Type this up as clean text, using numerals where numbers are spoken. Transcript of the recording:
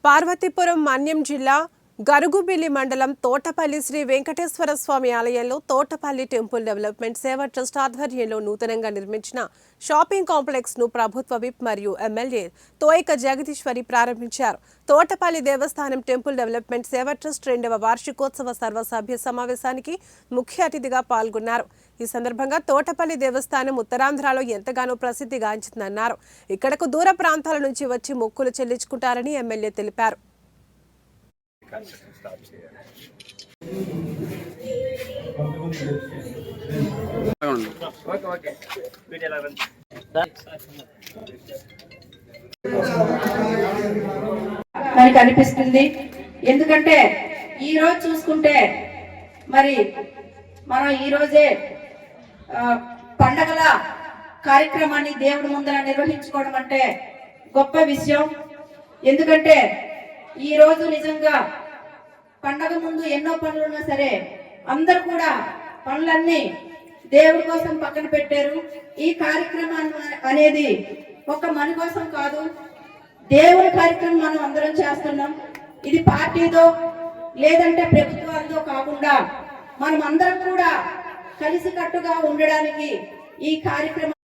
పార్వతీపురం మన్యం జిల్లా గరుగుబిల్లి మండలం తోటపల్లి శ్రీ వెంకటేశ్వర స్వామి ఆలయంలో తోటపల్లి టెంపుల్ డెవలప్మెంట్ సేవా ట్రస్ట్ ఆధ్వర్యంలో నూతనంగా నిర్మించిన షాపింగ్ కాంప్లెక్స్ ను ప్రభుత్వ విప్ మరియు ఎమ్మెల్యే తోయక జగదీశ్వరి ప్రారంభించారు. తోటపల్లి దేవస్థానం టెంపుల్ డెవలప్మెంట్ సేవా ట్రస్ట్ 2వ వార్షికోత్సవ సర్వసభ్య సమావేశానికి ముఖ్య అతిథిగా పాల్గొన్నారు. ఈ సందర్భంగా తోటపల్లి దేవస్థానం ఉత్తరాంధ్రలో ఎంతగానో ప్రసిద్ధిగాంచిందన్నారు. ఇక్కడకు దూర ప్రాంతాల నుంచి వచ్చి మొక్కులు చెల్లించుకుంటారని ఎమ్మెల్యే తెలిపారు. మనకి అనిపిస్తుంది. ఎందుకంటే ఈ రోజు చూసుకుంటే మరి మనం ఈ రోజే పండగల కార్యక్రమాన్ని దేవుడి ముందర నిర్వహించుకోవడం అంటే గొప్ప విషయం. ఎందుకంటే ఈ రోజు నిజంగా పండగ ముందు ఎన్నో పనులు ఉన్నా సరే అందరూ కూడా పనులన్నీ దేవుడి కోసం పక్కన పెట్టారు. ఈ కార్యక్రమాన్ని అనేది ఒక మన కోసం కాదు, దేవుడి కార్యక్రమం మనం అందరం చేస్తున్నాం. ఇది పార్టీతో లేదంటే ప్రభుత్వాలతో కాకుండా మనం అందరం కూడా కలిసికట్టుగా ఉండడానికి ఈ కార్యక్రమం